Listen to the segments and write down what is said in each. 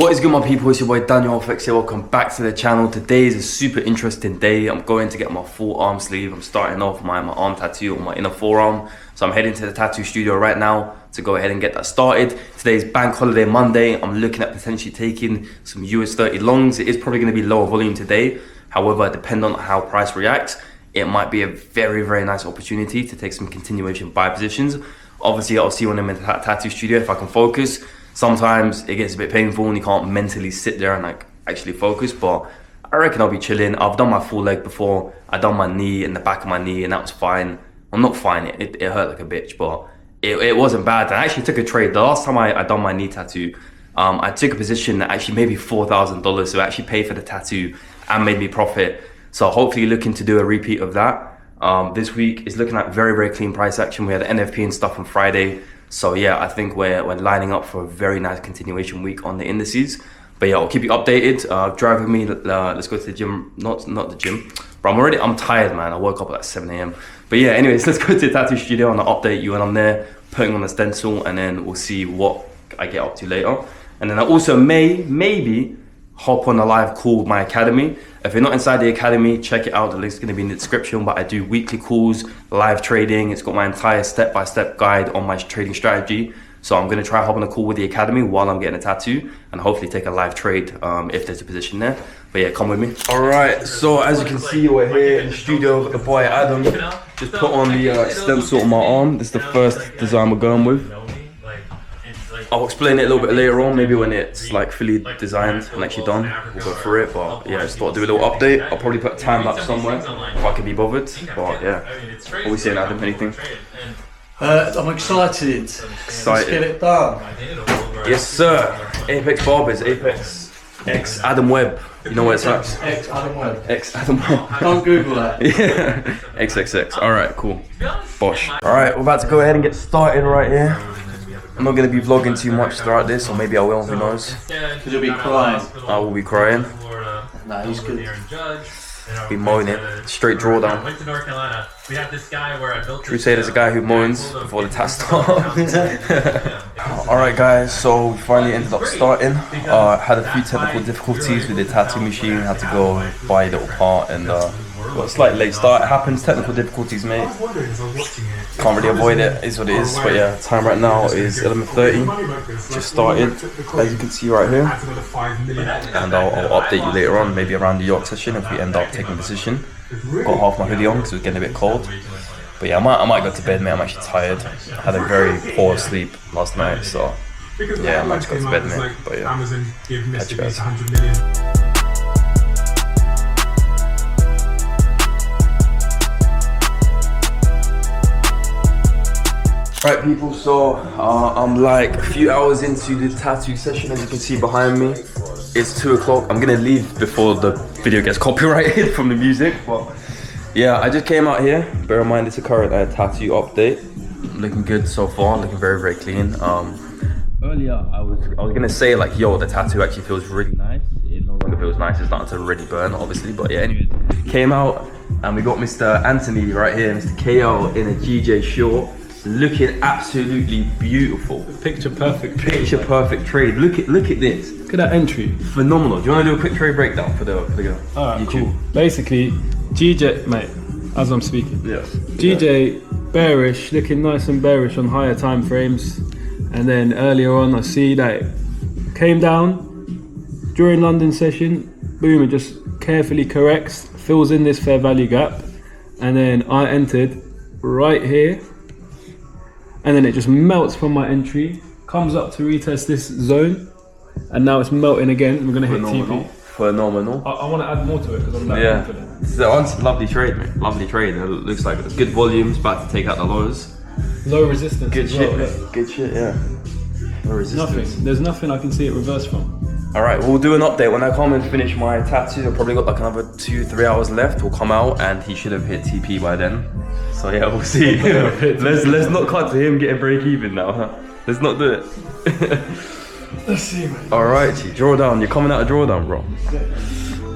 What is good, my people? It's your boy Daniel FX here. Welcome back to the channel. Today is a super interesting day. I'm going to get my full arm sleeve. I'm starting off my arm tattoo on my inner forearm. So I'm heading to the tattoo studio right now to go ahead and get that started. Today's bank holiday Monday. I'm looking at potentially taking some US 30 longs. It is probably going to be lower volume today. However, depending on how price reacts, it might be a very, very nice opportunity to take some continuation buy positions. Obviously, I'll see when I'm in the tattoo studio if I can focus. Sometimes it gets a bit painful and you can't mentally sit there and like actually focus, but I reckon I'll be chilling. I've done my full leg before. I done my knee and the back of my knee and that was fine. Well, not fine, it hurt like a bitch, but it wasn't bad. I actually took a trade. The last time I done my knee tattoo, I took a position that actually made me $4,000. So I actually paid for the tattoo and made me profit. So hopefully looking to do a repeat of that. This week is looking like very, very clean price action. We had the NFP and stuff on Friday. So yeah, I think we're lining up for a very nice continuation week on the indices. But yeah, I'll keep you updated. Drive with me. Let's go to the gym. Not the gym, but I'm tired, man. I woke up at like 7 a.m. But yeah, anyways, let's go to the tattoo studio and I'll update you when I'm there, putting on the stencil, and then we'll see what I get up to later. And then I also maybe hop on a live call with my academy. If you're not inside the academy, check it out. The link's gonna be in the description, but I do weekly calls, live trading. It's got my entire step-by-step guide on my trading strategy. So I'm gonna try hop on a call with the academy while I'm getting a tattoo and hopefully take a live trade if there's a position there. But yeah, come with me. All right, so as you can see, we're here in the studio with the boy Adam. Just put on the stencil on my arm. This is the first design we're going with. I'll explain it a little bit later on, maybe when it's like fully designed and actually done, we'll go through it. But yeah, just thought I'd do a little update. I'll probably put a time lapse somewhere if I can be bothered. But yeah, what are we saying, Adam? Anything? I'm excited. Let's get it done. Yes, sir. Apex Barbers, Apex X Adam Webb. You know where it's at? X Adam Webb. X Adam Webb. Don't Google that. Yeah. XXX. All right, cool. Bosh. All right, we're about to go ahead and get started right here. I'm not going to be vlogging too much throughout this, or maybe I will, who knows. Because you'll be crying. I will be crying. Nah, he's good. Be mowing it. Straight drawdown. Crusader's a guy who moans before the task starts. Alright guys, so we finally ended up starting. Had a few technical difficulties with the tattoo machine. Had to go buy a little part and got a slight late start. It happens, technical difficulties, mate. Can't really avoid it, is what it is. But yeah, time right now is 11:30. Just started, as you can see right here. And I'll update you later on, maybe around the York session if we end up taking position. Got half my hoodie on because it was getting a bit cold. But yeah, I might go to bed, mate. I'm actually tired. I had a very poor sleep last night, so yeah, I might just go to bed, mate. But yeah, catch you guys. Right people, so I'm like a few hours into the tattoo session. As you can see behind me, it's 2 o'clock. I'm gonna leave before the video gets copyrighted from the music, but yeah, I just came out here. Bear in mind it's a current tattoo update. Looking good so far, looking very, very clean. Earlier I was gonna say like, yo, the tattoo actually feels really nice. It no longer feels nice, it's starting to really burn obviously, but yeah, anyway, came out and we got Mr. Anthony right here, Mr. KO in a GJ short. Looking absolutely beautiful. Picture perfect trade. Picture perfect trade. Look at this. Look at that entry. Phenomenal. Do you want to do a quick trade breakdown for the Alright, YouTube? cool. Basically, GJ, mate, as I'm speaking. Yes. GJ bearish, looking nice and bearish on higher time frames. And then earlier on, I see that it came down during London session. Boom, it just carefully corrects, fills in this fair value gap. And then I entered right here. And then it just melts from my entry, comes up to retest this zone, and now it's melting again. We're gonna hit TP. Phenomenal. I want to add more to it because I'm that confident. It's a lovely trade, mate. Lovely trade. It looks like it's good volumes, about to take out the lows. Low resistance. Good as shit, well, mate. Good shit, yeah. No resistance. Nothing. There's nothing I can see it reverse from. Alright, we'll do an update. When I come and finish my tattoo, I've probably got like another 2-3 hours left. We'll come out and he should have hit TP by then. So yeah, we'll see. let's not cut to him getting break even now, huh? Let's not do it. Let's see, man. Alright, drawdown. You're coming out of drawdown, bro.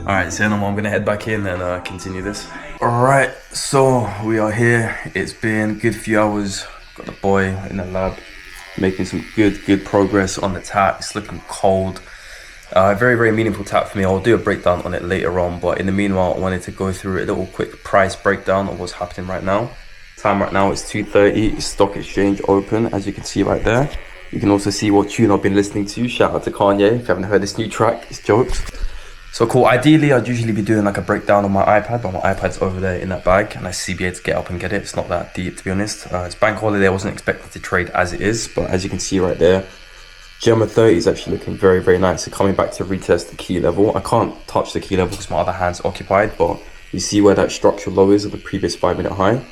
Alright, so I'm gonna head back in and continue this. Alright, so we are here. It's been a good few hours. Got the boy in the lab making some good progress on the tat. It's looking cold. Very, very meaningful tap for me. I'll do a breakdown on it later on, but in the meanwhile, I wanted to go through a little quick price breakdown of what's happening right now. Time right now is 2:30, stock exchange open, as you can see right there. You can also see what tune I've been listening to. Shout out to Kanye. If you haven't heard this new track, it's jokes. So cool. Ideally, I'd usually be doing like a breakdown on my iPad, but my iPad's over there in that bag, and I CBA to get up and get it. It's not that deep, to be honest. It's bank holiday. I wasn't expected to trade as it is, but as you can see right there, Gemma 30 is actually looking very, very nice. So coming back to retest the key level. I can't touch the key level because my other hand's occupied, but you see where that structural low is of the previous 5-minute high.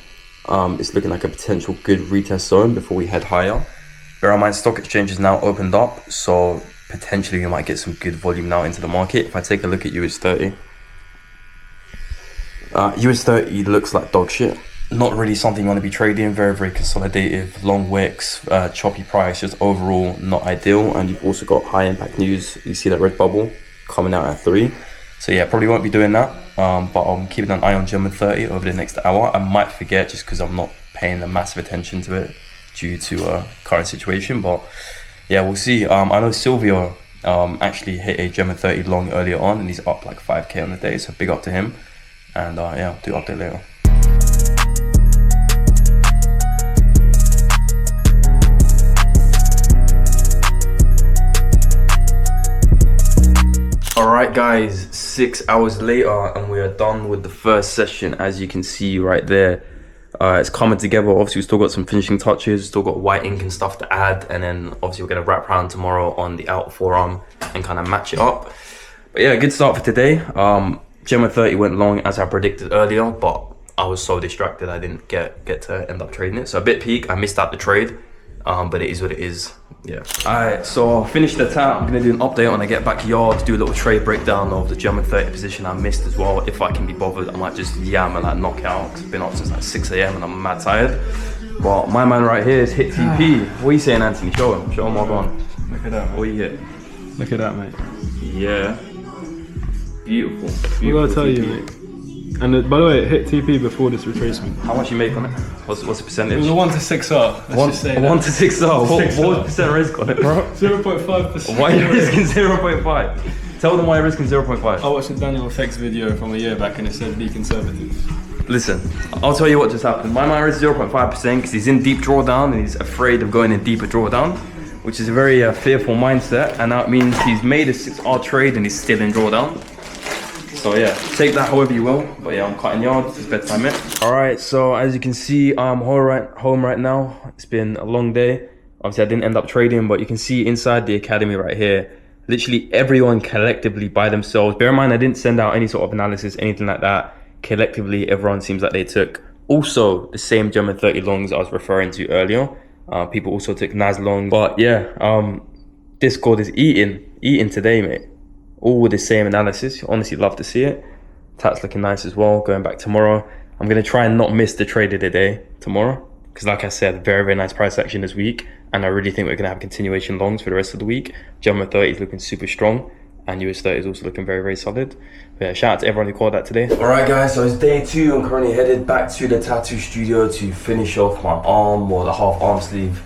It's looking like a potential good retest zone before we head higher. Bear in mind, stock exchange is now opened up, so potentially we might get some good volume now into the market. If I take a look at US 30, US 30 looks like dog shit. Not really something you want to be trading. Very, very consolidative, long wicks, choppy price, just overall not ideal. And you've also got high impact news. You see that red bubble coming out at 3. So yeah, probably won't be doing that, but I'm keeping an eye on German 30 over the next hour. I might forget just because I'm not paying a massive attention to it due to current situation, but yeah, we'll see. I know Silvio actually hit a German 30 long earlier on, and he's up like 5k on the day, so big up to him. And yeah, I'll do an update later. Alright guys, 6 hours later and we are done with the first session, as you can see right there. It's coming together. Obviously, we've still got some finishing touches, still got white ink and stuff to add, and then obviously we're going to wrap around tomorrow on the outer forearm and kind of match it up. But yeah, good start for today. Gemma 30 went long as I predicted earlier, but I was so distracted I didn't get to end up trading it. So a bit peak, I missed out the trade, but it is what it is. Yeah. Alright, so I finished the tap. I'm gonna do an update when I get back yard, do a little trade breakdown of the German 30 position I missed as well. If I can be bothered, I might just yam and like knock out, because I've been up since like 6 a.m. and I'm mad tired. But my man right here is Hit TP. What are you saying, Anthony? Show him what I'm on. Look at that, mate. What you hit? Look at that, mate. Yeah. Beautiful. What gotta tell you, mate? And by the way, it hit TP before this retracement. How much you make on it? What's the percentage? It was a 1 to 6R. Let's just say 1 to 6R. What percent risk on it, bro? 0.5%. Why are you risking 0.5? Tell them why you're risking 0.5. I watched a Daniel Effects video from a year back and it said be conservative. Listen, I'll tell you what just happened. My man risked 0.5% because he's in deep drawdown and he's afraid of going in deeper drawdown, which is a very fearful mindset, and that means he's made a 6R trade and he's still in drawdown. So yeah, take that however you will, but yeah, I'm cutting yards, it's bedtime, mate. Alright, so as you can see, I'm home right now. It's been a long day. Obviously I didn't end up trading, but you can see inside the academy right here, literally everyone collectively by themselves. Bear in mind, I didn't send out any sort of analysis, anything like that. Collectively, everyone seems like they took also the same German 30 longs I was referring to earlier. People also took NAS long, but yeah, Discord is eating today, mate. All with the same analysis. You honestly love to see it. Tat's looking nice as well. Going back tomorrow, I'm gonna try and not miss the trade of the day tomorrow, because like I said, very, very nice price action this week, and I really think we're gonna have continuation longs for the rest of the week. German 30 is looking super strong, and US 30 is also looking very, very solid. But yeah, shout out to everyone who called that today. Alright guys, so it's day 2. I'm currently headed back to the tattoo studio to finish off my arm, or the half arm sleeve.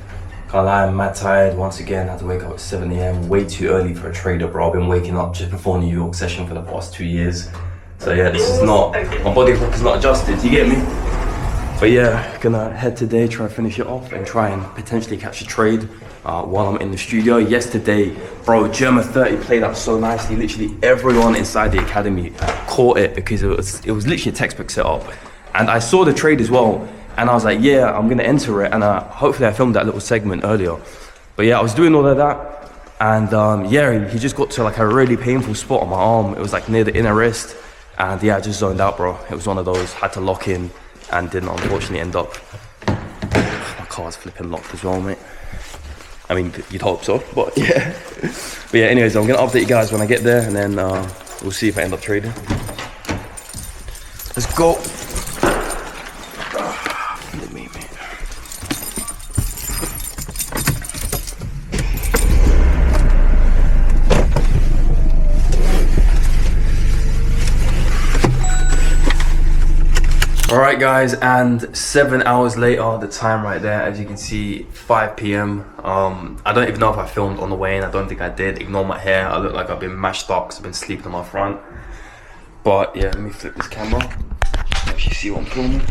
Can't lie, I'm mad tired. Once again, I had to wake up at 7 a.m. Way too early for a trader, bro. I've been waking up just before New York session for the past 2 years. So yeah, this is not, my body clock is not adjusted, you get me? But yeah, gonna head today, try and finish it off and try and potentially catch a trade while I'm in the studio. Yesterday, bro, German 30 played out so nicely. Literally everyone inside the academy caught it because it was literally a textbook setup. And I saw the trade as well. And I was like, yeah, I'm gonna enter it. And hopefully I filmed that little segment earlier. But yeah, I was doing all of that. And yeah, he just got to like a really painful spot on my arm. It was like near the inner wrist. And yeah, I just zoned out, bro. It was one of those, had to lock in and didn't unfortunately end up. My car's flipping locked as well, mate. I mean, you'd hope so, but yeah. But yeah, anyways, I'm gonna update you guys when I get there, and then we'll see if I end up trading. Let's go. All right, guys, and 7 hours later, the time right there, as you can see, 5 p.m. I don't even know if I filmed on the way in. I don't think I did. Ignore my hair. I look like I've been mashed up because I've been sleeping on my front. But yeah, let me flip this camera. Actually see what I'm filming.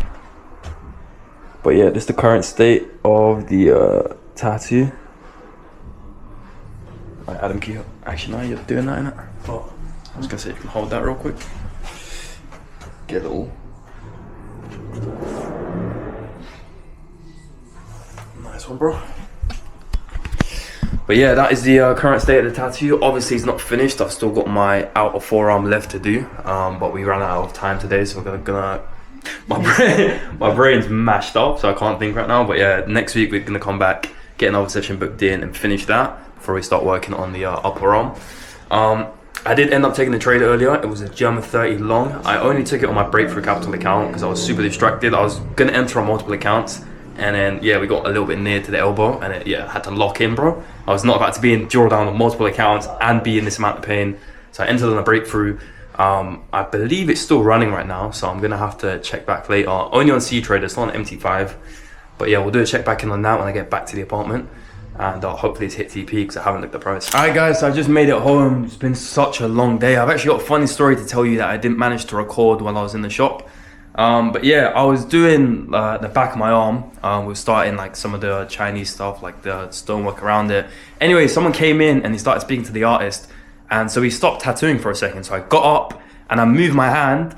But yeah, this is the current state of the tattoo. Right, Adam, can you actually know you're doing that, innit? Oh, I was gonna say you can hold that real quick. Get it all. Nice one, bro. But yeah, that is the current state of the tattoo. Obviously, it's not finished. I've still got my outer forearm left to do, but we ran out of time today, so we're gonna my brain's mashed up, so I can't think right now. But yeah, next week we're gonna come back, get another session booked in, and finish that before we start working on the upper arm. I did end up taking the trade earlier. It was a German 30 long. I only took it on my Breakthrough Capital account because I was super distracted. I was gonna enter on multiple accounts, and then yeah, we got a little bit near to the elbow, and it had to lock in, bro. I was not about to be in drawdown on multiple accounts and be in this amount of pain, so I entered on a Breakthrough. I believe it's still running right now, so I'm gonna have to check back later. Only on C-Trader, it's not on MT5, but yeah, we'll do a check back in on that when I get back to the apartment. And hopefully it's hit TP because I haven't looked at the price. Alright guys, so I just made it home. It's been such a long day. I've actually got a funny story to tell you that I didn't manage to record while I was in the shop. But yeah, I was doing the back of my arm. We were starting like some of the Chinese stuff, like the stonework around it. Anyway, someone came in and he started speaking to the artist. And so he stopped tattooing for a second. So I got up and I moved my hand.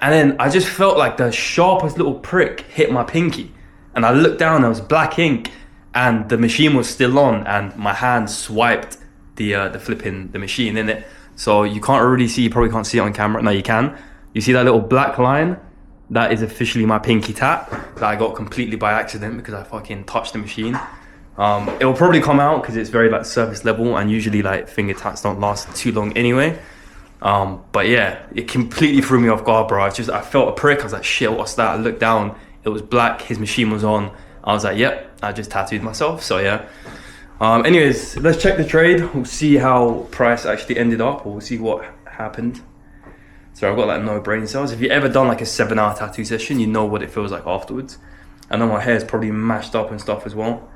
And then I just felt like the sharpest little prick hit my pinky. And I looked down, there was black ink. And the machine was still on, and my hand swiped the flipping the machine in it. So you can't really see, you probably can't see it on camera. No, you can. You see that little black line? That is officially my pinky tat that I got completely by accident because I fucking touched the machine. It will probably come out because it's very like surface level, and usually like finger tats don't last too long anyway. But yeah, it completely threw me off guard, bro. I felt a prick. I was like, shit, what's that? I looked down, it was black, his machine was on. I was like, yep, I just tattooed myself, so yeah. Anyways, let's check the trade. We'll see how price actually ended up, or we'll see what happened. So I've got like no brain cells. If you've ever done like a 7-hour tattoo session, you know what it feels like afterwards. I know my hair's probably mashed up and stuff as well.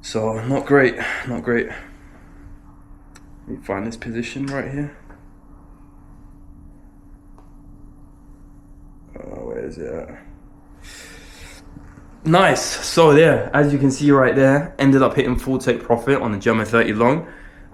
So not great, not great. Let me find this position right here. Where is it at? Nice. So there, as you can see right there, ended up hitting full take profit on the German 30 long.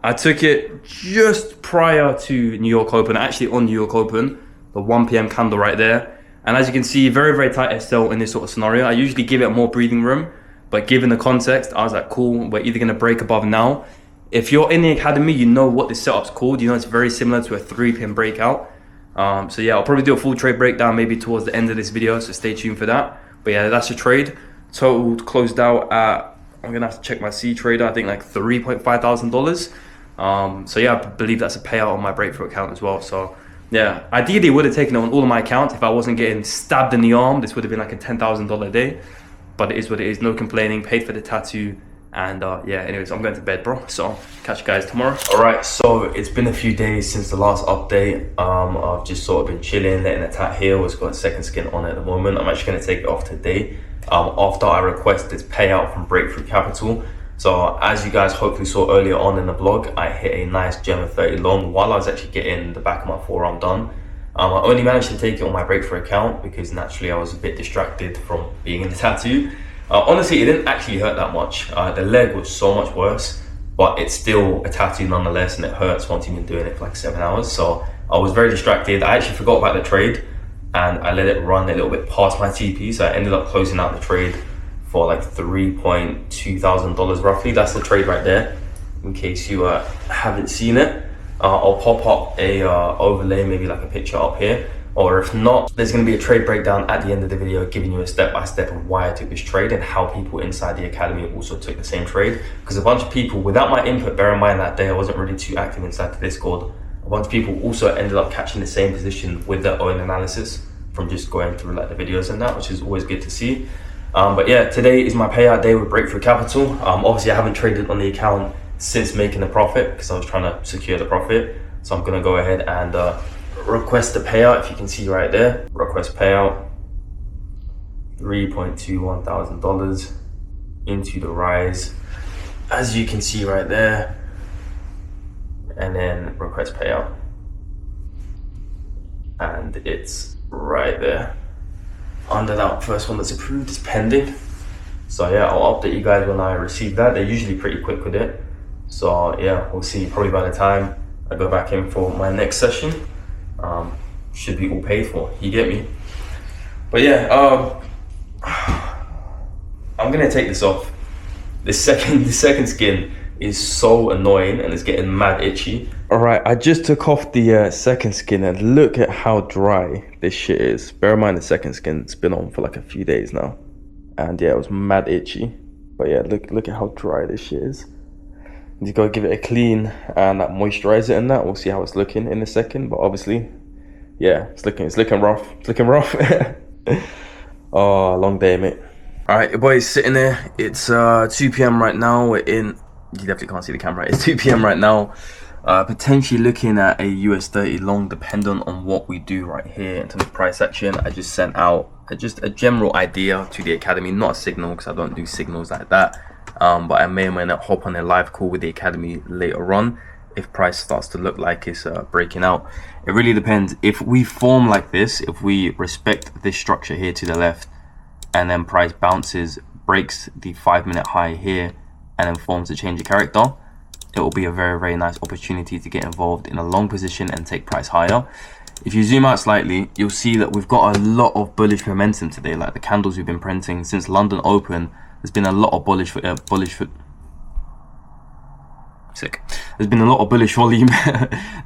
I took it just prior to New York Open, actually on New York Open, the 1 p.m. candle right there. And as you can see, very, very tight SL in this sort of scenario. I usually give it more breathing room, but given the context, I was like, cool, we're either gonna break above now. If you're in the academy, you know what this setup's called. You know it's very similar to a 3-pin breakout. So yeah, I'll probably do a full trade breakdown maybe towards the end of this video, so stay tuned for that. But yeah, that's a trade. Total closed out at, I'm gonna have to check my C-Trader, I think like $3,500. So yeah, I believe that's a payout on my Breakthrough account as well. So yeah, ideally would have taken it on all of my accounts if I wasn't getting stabbed in the arm. This would have been like a $10,000 day, but it is what it is, no complaining, paid for the tattoo. And yeah, anyways, I'm going to bed, bro. So catch you guys tomorrow. All right, so it's been a few days since the last update. I've just sort of been chilling, letting the tat heal. It's got a second skin on it at the moment. I'm actually going to take it off today after I request this payout from Breakthrough Capital. So as you guys hopefully saw earlier on in the vlog, I hit a nice German 30 long while I was actually getting the back of my forearm done. I only managed to take it on my Breakthrough account because naturally I was a bit distracted from being in the tattoo. Honestly, it didn't actually hurt that much. The leg was so much worse, but it's still a tattoo nonetheless, and it hurts once you've been doing it for like 7 hours. So I was very distracted. I actually forgot about the trade, and I let it run a little bit past my TP. So I ended up closing out the trade for like $3,200 roughly. That's the trade right there, in case you haven't seen it. I'll pop up a overlay, maybe like a picture up here. Or if not, there's going to be a trade breakdown at the end of the video giving you a step-by-step of why I took this trade and how people inside the academy also took the same trade. Because a bunch of people, without my input, bear in mind that day I wasn't really too active inside the Discord, a bunch of people also ended up catching the same position with their own analysis from just going through like the videos and that, which is always good to see. But yeah, today is my payout day with Breakthrough Capital. Obviously I haven't traded on the account since making the profit because I was trying to secure the profit. So I'm going to go ahead and request the payout. If you can see right there, request payout, $3,210 into the rise, as you can see right there, and then request payout, and it's right there under that first one that's approved. It's pending. So yeah, I'll update you guys when I receive that. They're usually pretty quick with it. So yeah, we'll see. Probably by the time I go back in for my next session, should be all paid for. You get me? But yeah, I'm gonna take this off. The second skin is so annoying and it's getting mad itchy. All right, I just took off the second skin and look at how dry this shit is. Bear in mind the second skin's been on for like a few days now, and yeah, it was mad itchy. But yeah, look at how dry this shit is. You gotta give it a clean and moisturize it and that. We'll see how it's looking in a second. But obviously, yeah, it's looking rough. It's looking rough. Oh, long day, mate. All right, your boy's sitting there. It's 2 p.m. right now. We're in. You definitely can't see the camera. It's 2 p.m. right now. Potentially looking at a US 30 long, dependent on what we do right here in terms of price action. I just sent out just a general idea to the academy, not a signal because I don't do signals like that. But I may or may not hop on a live call with the academy later on if price starts to look like it's breaking out. It really depends. If we form like this, if we respect this structure here to the left, and then price bounces, breaks the 5-minute high here, and then forms a change of character, it will be a very, very nice opportunity to get involved in a long position and take price higher. If you zoom out slightly, you'll see that we've got a lot of bullish momentum today. Like the candles we've been printing since London Open, there's been a lot of bullish There's been a lot of bullish volume.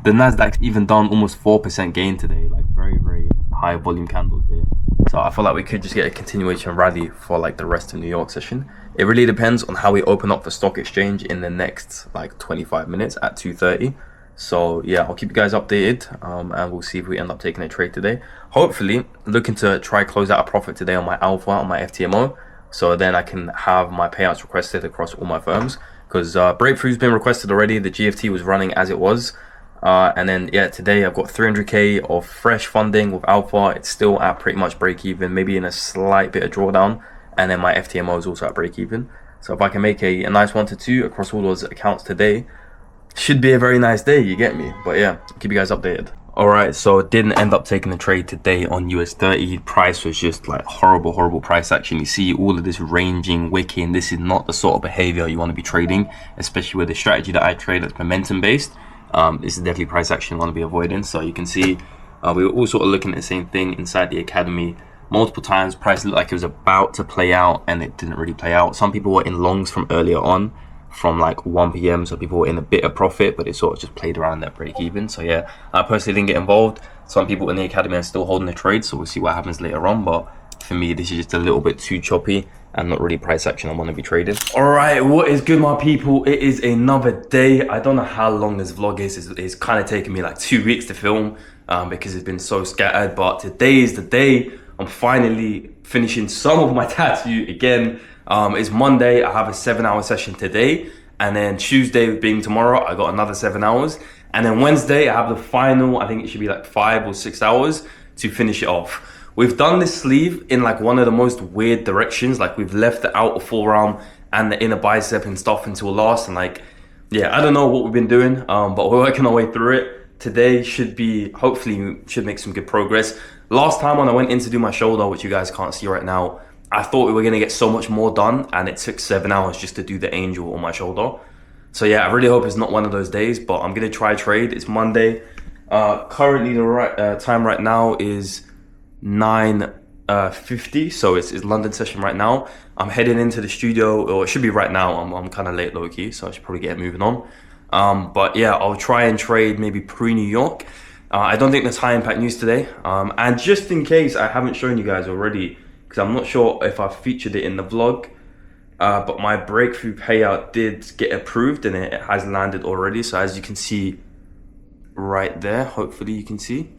The Nasdaq's even done almost 4% gain today, like very, very high volume candles here. So I feel like we could just get a continuation rally for like the rest of New York session. It really depends on how we open up the stock exchange in the next like 25 minutes at 2:30. So yeah, I'll keep you guys updated, and we'll see if we end up taking a trade today. Hopefully, looking to try close out a profit today on my alpha, on my FTMO, so then I can have my payouts requested across all my firms. Because breakthrough's been requested already. The GFT was running as it was. And then yeah, today I've got 300k of fresh funding with alpha. It's still at pretty much break even, maybe in a slight bit of drawdown. And then my FTMO is also at break even. So if I can make a nice 1 to 2 across all those accounts today, should be a very nice day, you get me? But yeah, keep you guys updated. Alright, so didn't end up taking a trade today on US 30. Price was just like horrible price action. You see all of this ranging, wicking. This is not the sort of behavior you want to be trading, especially with the strategy that I trade that's momentum based. This is definitely price action you want to be avoiding. So you can see we were all sort of looking at the same thing inside the academy. Multiple times price looked like it was about to play out and it didn't really play out. Some people were in longs from earlier on, from like 1 p.m. so people were in a bit of profit, but it sort of just played around that break even. So yeah, I personally didn't get involved. Some people in the academy are still holding the trade, so we'll see what happens later on. But for me, this is just a little bit too choppy and not really price action I want to be trading. All right, what is good, my people? It is another day. I don't know how long this vlog is. It's kind of taken me like 2 weeks to film because it's been so scattered, but today is the day. I'm finally finishing some of my tattoo again. It's Monday. I have a 7-hour session today, and then Tuesday being tomorrow, I got another 7 hours, and then Wednesday I have the final. I think it should be like 5 or 6 hours to finish it off. We've done this sleeve in like one of the most weird directions. Like we've left the outer forearm and the inner bicep and stuff until last, and like, yeah, I don't know what we've been doing, but we're working our way through it. Today should be, hopefully, should make some good progress. Last time when I went in to do my shoulder, which you guys can't see right now, I thought we were gonna get so much more done, and it took 7 hours just to do the angel on my shoulder. So yeah, I really hope it's not one of those days, but I'm gonna try trade. It's Monday. Currently the time right now is 9:50, so it's London session right now. I'm heading into the studio, or it should be right now. I'm kind of late low-key, so I should probably get moving on. But yeah, I'll try and trade maybe pre-New York. I don't think there's high impact news today. And just in case I haven't shown you guys already, because I'm not sure if I featured it in the vlog, but my breakthrough payout did get approved and it has landed already. So as you can see right there, hopefully you can see,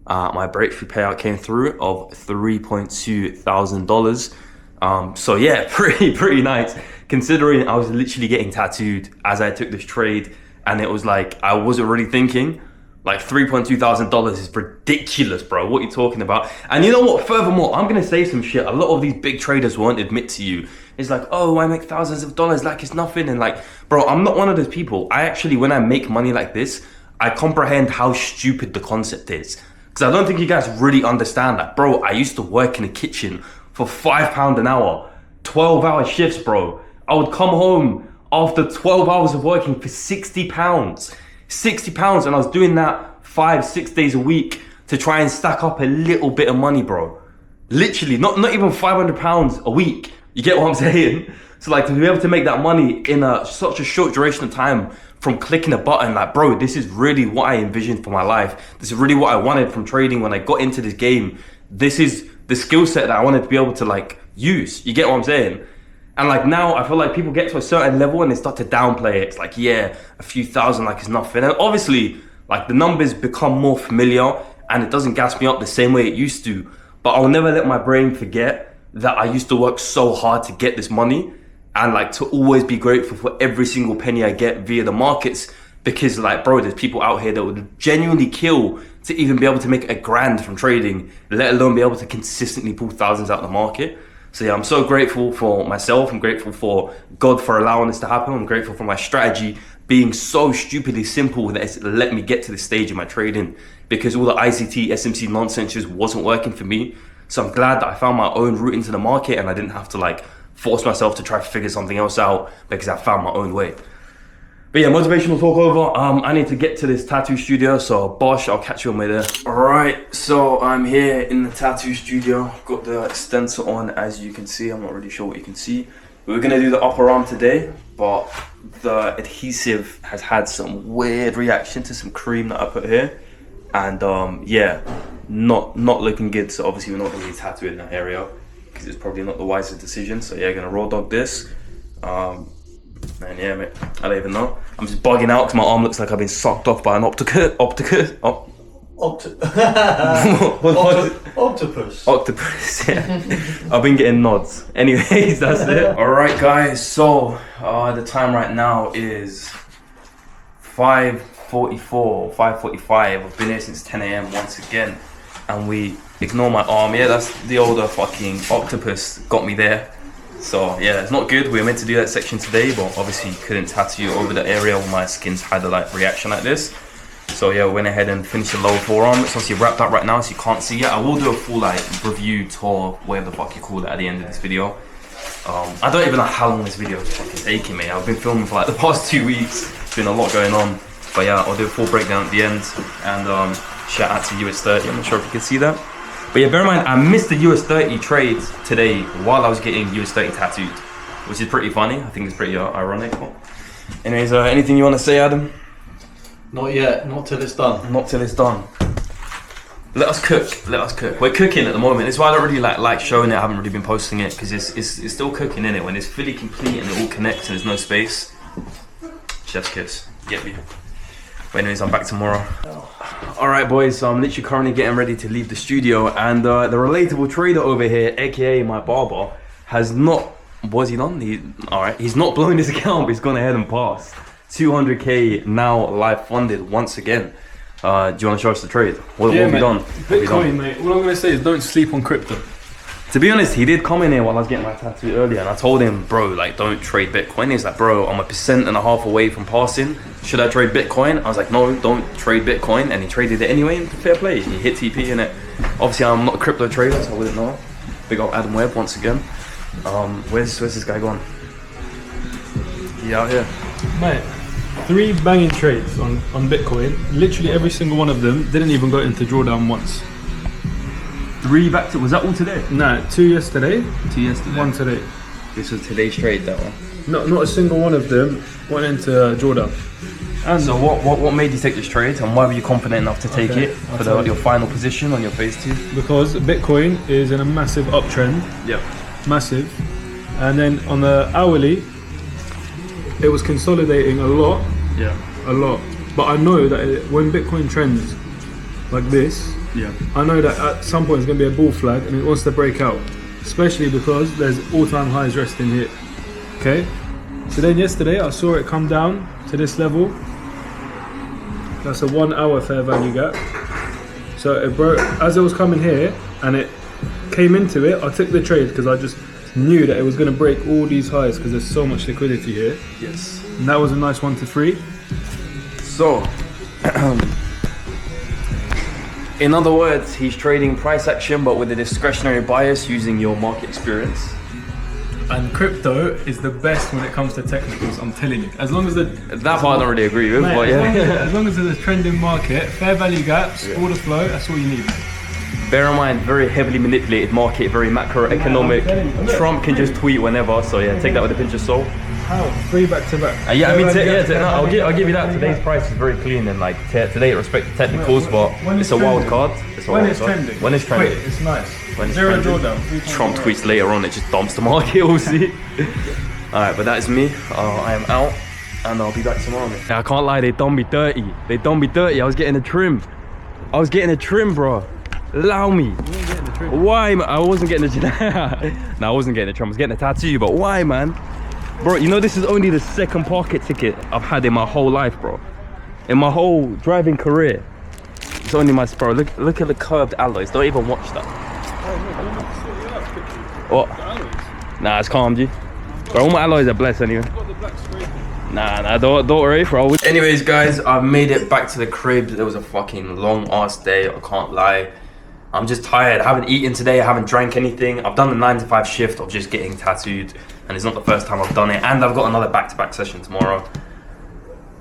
my breakthrough payout came through of $3,200. So yeah, pretty nice, considering I was literally getting tattooed as I took this trade, and it was like I wasn't really thinking Like $3,200 is ridiculous, bro. What are you talking about? And you know what? Furthermore, I'm gonna say some shit a lot of these big traders won't admit to you. It's like, oh, I make thousands of dollars like it's nothing. And like, bro, I'm not one of those people. I actually, when I make money like this, I comprehend how stupid the concept is. Because I don't think you guys really understand that. Bro, I used to work in a kitchen for £5 an hour, 12-hour shifts, bro. I would come home after 12 hours of working for £60. £60, and I was doing that 5-6 days a week to try and stack up a little bit of money, bro. Literally, not even £500 a week. You get what I'm saying? So like, to be able to make that money in such a short duration of time from clicking a button, like, bro, this is really what I envisioned for my life. This is really what I wanted from trading when I got into this game. This is the skill set that I wanted to be able to like use. You get what I'm saying? And like now, I feel like people get to a certain level and they start to downplay it. It's like, yeah, a few thousand like it's nothing. And obviously, like the numbers become more familiar and it doesn't gas me up the same way it used to. But I'll never let my brain forget that I used to work so hard to get this money and like to always be grateful for every single penny I get via the markets. Because like, bro, there's people out here that would genuinely kill to even be able to make $1,000 from trading, let alone be able to consistently pull thousands out of the market. So yeah, I'm so grateful for myself. I'm grateful for God for allowing this to happen. I'm grateful for my strategy being so stupidly simple that it's let me get to this stage in my trading, because all the ICT, SMC nonsense just wasn't working for me. So I'm glad that I found my own route into the market and I didn't have to like force myself to try to figure something else out because I found my own way. But yeah, motivational talk over. I need to get to this tattoo studio, so Bosh, I'll catch you on my way there. Alright, so I'm here in the tattoo studio. Got the stencil on, as you can see. I'm not really sure what you can see. We're gonna do the upper arm today, but the adhesive has had some weird reaction to some cream that I put here. And yeah, not looking good. So obviously we're not gonna be tattooing in that area because it's probably not the wisest decision. So yeah, gonna raw dog this. And yeah, mate, I don't even know. I'm just bugging out because my arm looks like I've been sucked off by an octopus. Octopus, yeah. I've been getting nods. Anyways, that's it. Alright guys, so the time right now is 5:44, 5:45. I've been here since 10 a.m. once again. And we ignore my arm. Yeah, that's the older fucking octopus got me there. So yeah, it's not good. We were meant to do that section today, but obviously couldn't tattoo over the area where my skin's had a like reaction like this. So yeah, we went ahead and finished the lower forearm. It's obviously wrapped up right now, so you can't see it. I will do a full like review tour, whatever the fuck you call it, at the end of this video. I don't even know how long this video is fucking taking me. I've been filming for like the past 2 weeks. It's been a lot going on. But yeah, I'll do a full breakdown at the end. And shout out to US30. I'm not sure if you can see that. But yeah, bear in mind, I missed the US30 trade today while I was getting US30 tattooed, which is pretty funny. I think it's pretty ironic. But anyways, anything you want to say, Adam? Not yet, not till it's done. Not till it's done. Let us cook, let us cook. We're cooking at the moment. It's why I don't really like showing it. I haven't really been posting it because it's still cooking in it. When it's fully complete and it all connects and there's no space. Chef's kiss, get me. But anyways, I'm back tomorrow. Alright boys, so I'm literally currently getting ready to leave the studio, and the relatable trader over here, aka my barber, has not, what's he done? He's not blown his account, but he's gone ahead and passed. 200k now live funded once again. Do you want to show us the trade? What have you done? Bitcoin, mate. All I'm going to say is don't sleep on crypto. To be honest, he did come in here while I was getting my tattoo earlier, and I told him, bro, like, don't trade Bitcoin. He's like, bro, I'm 1.5% away from passing. Should I trade Bitcoin? I was like, no, don't trade Bitcoin. And he traded it anyway, and fair play. He hit TP in it. Obviously, I'm not a crypto trader, so I wouldn't know. Big up Adam Webb once again. Where's this guy gone? He out here. Mate, 3 banging trades on Bitcoin. Literally every single one of them didn't even go into drawdown once. 3 back to, was that all today? No, 2 yesterday. 2 yesterday. 1 today. This was today's trade, that one. Not a single one of them went into drawdown. And so what made you take this trade, and why were you confident enough to take it for your final position on your phase 2? Because Bitcoin is in a massive uptrend. Yep. Massive. And then on the hourly, it was consolidating a lot. Yeah. A lot. But I know that when Bitcoin trends like this, yeah, I know that at some point it's going to be a bull flag and it wants to break out, especially because there's all-time highs resting here. Okay, so then yesterday I saw it come down to this level That's a 1 hour fair value gap. So it broke as it was coming here, and it came into it. I took the trade because I just knew that it was going to break all these highs because there's so much liquidity here. Yes. And that was a nice 1 to 3. So, in other words, he's trading price action but with a discretionary bias using your market experience. And crypto is the best when it comes to technicals, I'm telling you. As long as That part I don't really agree with, but yeah. As long as there's a trending market, fair value gaps, order flow, that's all you need. Bear in mind, very heavily manipulated market, very macroeconomic. Trump can just tweet whenever, so yeah, take that with a pinch of salt. How? 3 back to back. Yeah, I mean, I'll give you that. Today's price is very clean and like today it respects the technicals, but it's a wild card. When it's trending. When it's trending. Wait, it's nice. When it's Zero trending. drawdown. Trump tweets later on, it just dumps the market. We'll see. All right, but that is me. I am out, and I'll be back tomorrow. I can't lie, they done me dirty. I was getting a trim. Bro. Allow me. Why, man? I wasn't getting a No, I wasn't getting a trim. I was getting a tattoo, but why, man? Bro, you know this is only the second pocket ticket I've had in my whole life, bro. In my whole driving career. It's only my bro. Look at the curved alloys. Don't even watch that. What? Nah, it's calm, G. Bro, all my alloys are blessed anyway. Nah, don't worry, bro. Anyways, guys, I've made it back to the crib. It was a fucking long ass day, I can't lie. I'm just tired. I haven't eaten today. I haven't drank anything. I've done the 9 to 5 shift of just getting tattooed, and it's not the first time I've done it. And I've got another back-to-back session tomorrow.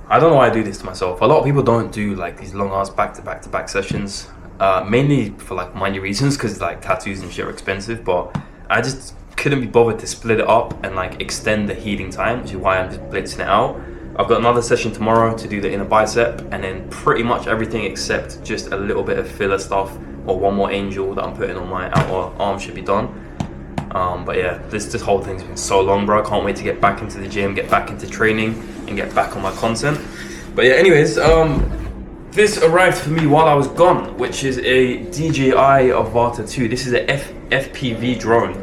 I don't know why I do this to myself. A lot of people don't do like these long ass back-to-back sessions, mainly for like money reasons, because like tattoos and shit are expensive. But I just couldn't be bothered to split it up and like extend the healing time, which is why I'm just blitzing it out. I've got another session tomorrow to do the inner bicep, and then pretty much everything except just a little bit of filler stuff or one more angel that I'm putting on my outer arm should be done. But yeah, this whole thing's been so long, bro. I can't wait to get back into the gym, get back into training, and get back on my content. But yeah, anyways, this arrived for me while I was gone, which is a DJI Avata 2. This is a FPV drone,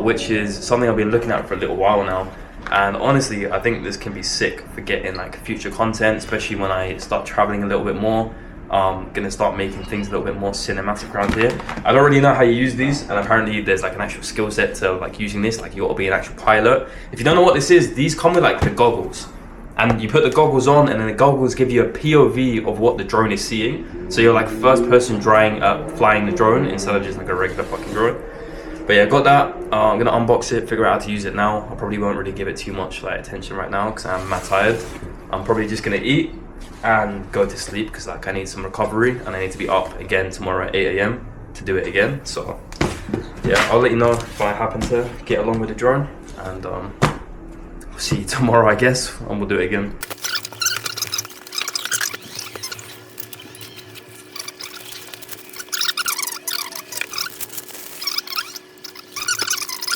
which is something I've been looking at for a little while now. And honestly, I think this can be sick for getting like future content, especially when I start traveling a little bit more. Gonna start making things a little bit more cinematic around here. I don't really know how you use these, and apparently there's like an actual skill set to like using this. Like you ought to be an actual pilot. If you don't know what this is, these come with like the goggles, and you put the goggles on, and then the goggles give you a POV of what the drone is seeing. So you're like first person flying the drone instead of just like a regular fucking drone. But yeah, got that. I'm gonna unbox it, figure out how to use it now. I probably won't really give it too much like attention right now because I'm mad tired. I'm probably just gonna eat and go to sleep because like I need some recovery, and I need to be up again tomorrow at 8 AM to do it again. So yeah, I'll let you know if I happen to get along with the drone, and we'll see you tomorrow, I guess, and we'll do it again.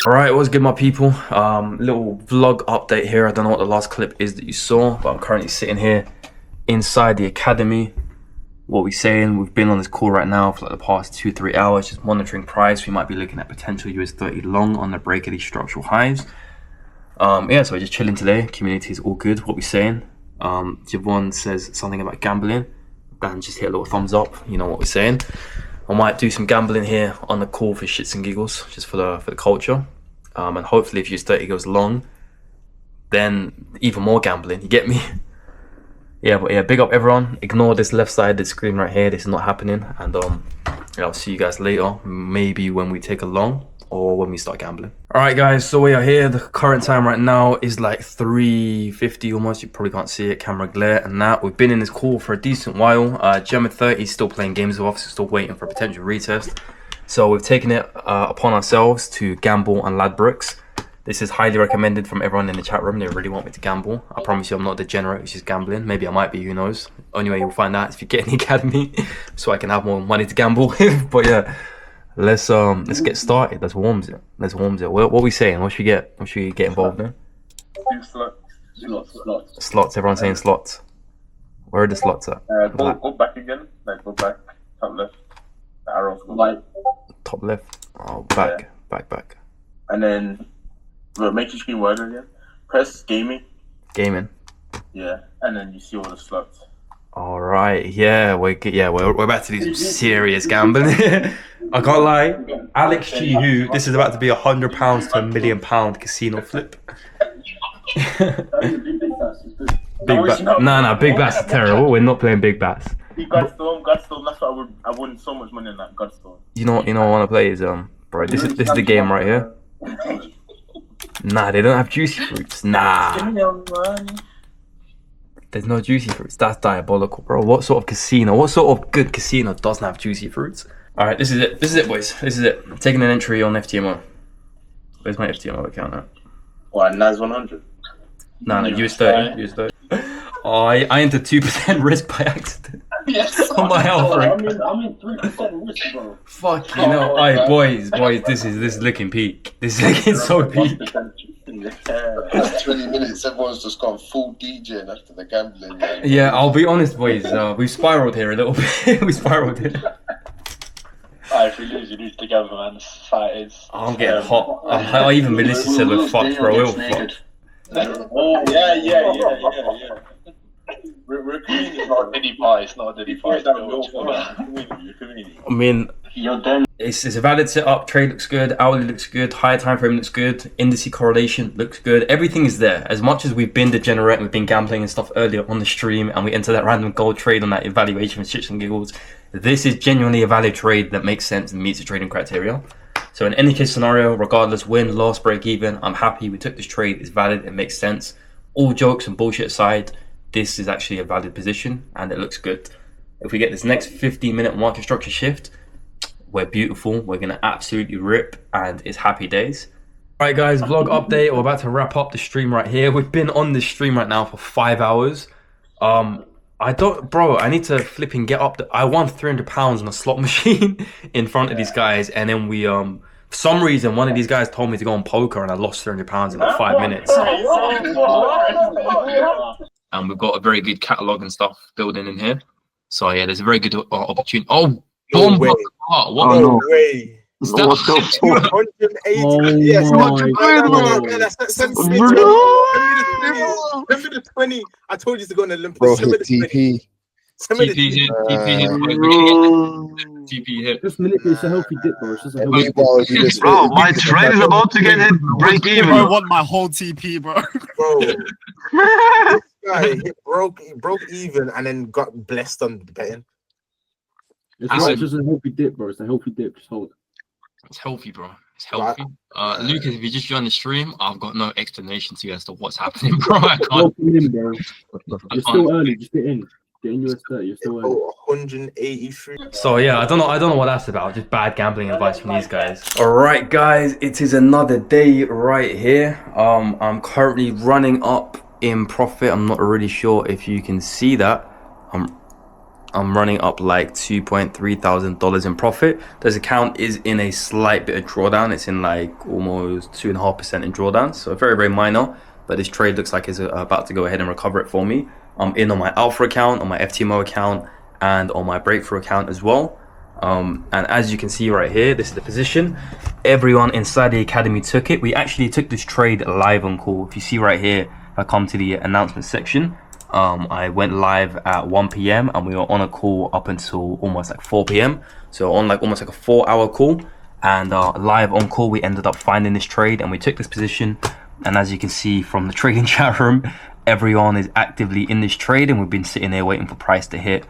Alright, what's good, my people? Little vlog update here. I don't know what the last clip is that you saw, but I'm currently sitting here inside the academy. What we saying? We've been on this call right now for like the past 2-3 hours, just monitoring price. We might be looking at potential US30 long on the break of these structural highs. Yeah, so we're just chilling today. Community is all good. What we saying? Javon says something about gambling. Dan just hit a little thumbs up. You know what we're saying. I might do some gambling here on the call for shits and giggles, just for the culture. And hopefully if US30 goes long, then even more gambling, you get me? Yeah, but yeah, big up everyone. Ignore this left side of the screen right here. This is not happening. And yeah, I'll see you guys later. Maybe when we take a long or when we start gambling. All right, guys, so we are here. The current time right now is like 3:50 almost. You probably can't see it, camera glare and that. We've been in this call for a decent while. Gemma 30 is still playing games with us, still waiting for a potential retest. So we've taken it upon ourselves to gamble on Ladbrokes. This is highly recommended from everyone in the chat room. They really want me to gamble. I promise you I'm not a degenerate who's just gambling. Maybe I might be, who knows. Only way you'll find out if you get in the academy, so I can have more money to gamble with. But yeah, let's get started. Let's warm it. What are we saying? What should we get? What should we get involved in? Slots. Slots. Everyone's saying slots. Where are the slots at? Go back again. Like go back. Top left. The arrows go right. Top left. Oh, back. Yeah. Back. And then make your screen wider again. Press gaming. Gaming. Yeah, and then you see all the slots. All right. we're about to do some serious gambling. I can't lie. Alex G, who this is about to be £100 to £1 million casino flip. Big bats is terrible. We're not playing big bats. Godstone, that's what I won so much money on that Godstone. You know what I want to play is bro. This is the game right here. Nah, they don't have juicy fruits. Nah. There's no juicy fruits. That's diabolical, bro. What sort of good casino doesn't have juicy fruits? All right, this is it, boys. This is it. I'm taking an entry on FTMO. Where's my FTMO account now? What, NAS 100? Nah, US 30. Oh, I entered 2% risk by accident. Yes. On my health rank. I'm in 3% risk, bro. Fuck, you know. Alright, boys, this is looking peak. This is looking so peak. That's 20 minutes, everyone's just gone full DJing after the gambling. Yeah, I'll be honest, boys. We've spiraled here a little bit. We spiraled here. If we lose, you lose together, man. This fight is. I'm getting hot. I even Melissa said we're fucked, bro. We're fucked. Oh, yeah. We're community. It's not a Diddy pie. It's not a Diddy pie. I mean, it's a valid setup. Trade looks good. Hourly looks good. Higher time frame looks good. Indice correlation looks good. Everything is there. As much as we've been degenerate and we've been gambling and stuff earlier on the stream, and we enter that random gold trade on that evaluation with shits and giggles, this is genuinely a valid trade that makes sense and meets the trading criteria. So in any case scenario, regardless, win, loss, break even, I'm happy we took this trade. It's valid. It makes sense. All jokes and bullshit aside, this is actually a valid position and it looks good. If we get this next 15-minute market structure shift, we're beautiful. We're going to absolutely rip and it's happy days. All right, guys, vlog update. We're about to wrap up the stream right here. We've been on this stream right now for 5 hours. I need to flipping get up. I won £300 on a slot machine in front of these guys. And then we, for some reason, one of these guys told me to go on poker and I lost £300 in like 5 minutes. And we've got a very good catalogue and stuff building in here. So yeah, there's a very good opportunity. Oh, bomb! No way. Is that 180. Yes, send me the 20. I told you to go on Olympus. Bro, hit TP. TP hit. Just manipulate. It's a healthy dip, bro. It's just a healthy dip. Bro, my trade is about to get hit break even. I want my whole TP, bro. Guy, he broke even and then got blessed on the betting. It's just a healthy dip, bro. It's a healthy dip. Just hold it. It's healthy, bro. It's healthy. Lucas, if you just joined the stream, I've got no explanation to you as to what's happening, bro. I can't. Welcome in, bro. You're still early. Just get in. Get in US 30. You're still early. 183. So yeah, I don't know what that's about. Just bad gambling advice from these guys. All right, guys, it is another day right here. I'm currently running up in profit. I'm not really sure if you can see that. I'm running up like $2,300 in profit. This account is in a slight bit of drawdown. It's in like almost 2.5% in drawdown. So very, very minor. But this trade looks like it's about to go ahead and recover it for me. I'm in on my Alpha account, on my FTMO account, and on my Breakthrough account as well. And as you can see right here, this is the position. Everyone inside the academy took it. We actually took this trade live on call. If you see right here, if I come to the announcement section, I went live at 1 p.m. and we were on a call up until almost like 4 p.m. So on like almost like a 4-hour call, and live on call we ended up finding this trade and we took this position. And as you can see from the trading chat room, everyone is actively in this trade and we've been sitting there waiting for price to hit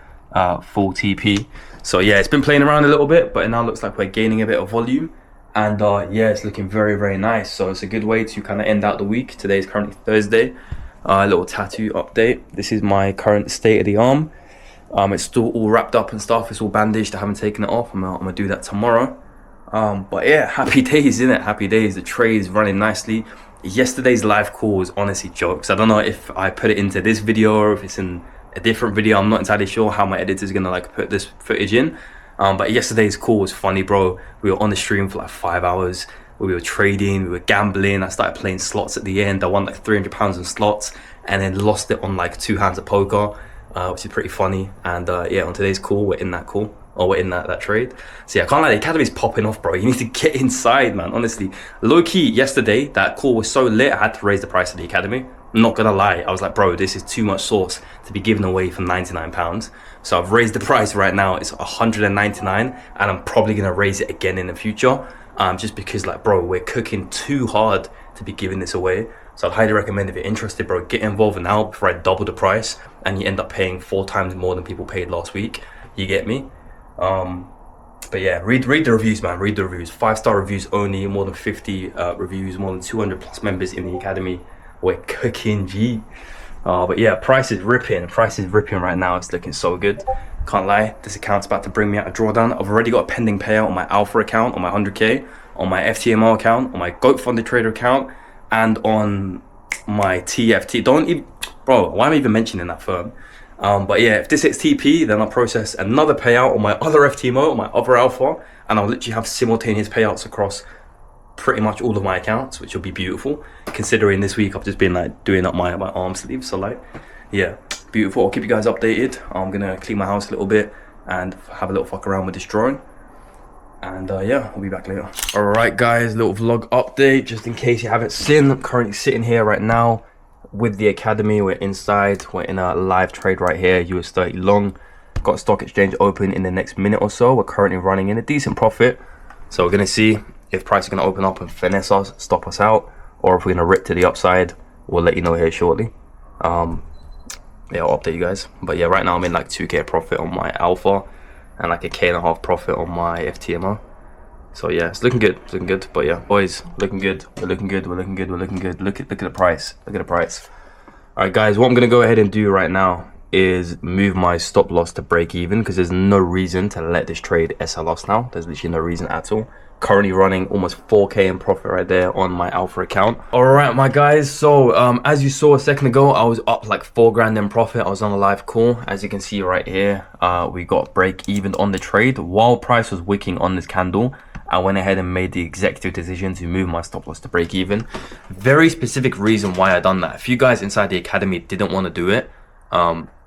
full TP. So yeah, it's been playing around a little bit, but it now looks like we're gaining a bit of volume. And yeah, it's looking very, very nice. So it's a good way to kind of end out the week. Today is currently Thursday. A little tattoo update. This is my current state of the arm. It's still all wrapped up and stuff. It's all bandaged. I haven't taken it off. I'm gonna do that tomorrow. But yeah, happy days, innit? Happy days. The trade is running nicely. Yesterday's live call was honestly jokes. I don't know if I put it into this video or if it's in a different video. I'm not entirely sure how my editor's gonna like put this footage in. But yesterday's call was funny, bro. We were on the stream for like 5 hours. We were trading, we were gambling. I started playing slots at the end. I won like £300 in slots and then lost it on like 2 hands of poker, which is pretty funny. And yeah, on today's call, we're in that call, or we're in that trade. So yeah, I can't lie, the academy's popping off, bro. You need to get inside, man, honestly. Low key, yesterday, that call was so lit, I had to raise the price of the academy. not gonna lie, I was like, bro, this is too much sauce to be given away for £99. So I've raised the price right now. It's 199, and I'm probably gonna raise it again in the future. Just because, like, bro, we're cooking too hard to be giving this away. So I'd highly recommend, if you're interested, bro, get involved now before I double the price and you end up paying 4 times more than people paid last week. You get me? But yeah, read the reviews, man. Read the reviews. 5-star reviews only. More than 50 reviews. More than 200 plus members in the academy. We're cooking, G. But yeah, price is ripping. Price is ripping right now. It's looking so good. Can't lie. This account's about to bring me out a drawdown. I've already got a pending payout on my Alpha account, on my 100k, on my FTMO account, on my Goat Funded Trader account, and on my TFT. Don't even, bro, why am I even mentioning that firm? But yeah, if this hits TP, then I'll process another payout on my other FTMO, on my other Alpha, and I'll literally have simultaneous payouts across pretty much all of my accounts, which will be beautiful, considering this week I've just been like doing up my arm sleeve. So like, yeah, beautiful. I'll keep you guys updated. I'm gonna clean my house a little bit and have a little fuck around with this drawing, and yeah, I'll be back later. All right guys, little vlog update just in case you haven't seen. I'm currently sitting here right now with the academy. We're inside, we're in a live trade right here, US 30 long. Got stock exchange open in the next minute or so. We're currently running in a decent profit, so we're gonna see if price is going to open up and finesse us, stop us out, or if we're going to rip to the upside. We'll let you know here shortly. Yeah, I'll update you guys. But yeah, right now I'm in like 2k profit on my Alpha and like a K.5 profit on my FTMO. So yeah, it's looking good. It's looking good. But yeah, boys, looking good. We're looking good. We're looking good. We're looking good. Look at the price. Look at the price. All right, guys, what I'm going to go ahead and do right now is move my stop loss to break even, because there's no reason to let this trade SL loss now. There's literally no reason at all. Currently running almost 4k in profit right there on my Alpha account. All right, my guys, so as you saw a second ago, I was up like 4 grand in profit. I was on a live call. As you can see right here, we got break even on the trade while price was wicking on this candle. I went ahead and made the executive decision to move my stop loss to break even. Very specific reason why I done that. If you guys inside the academy didn't want to do it,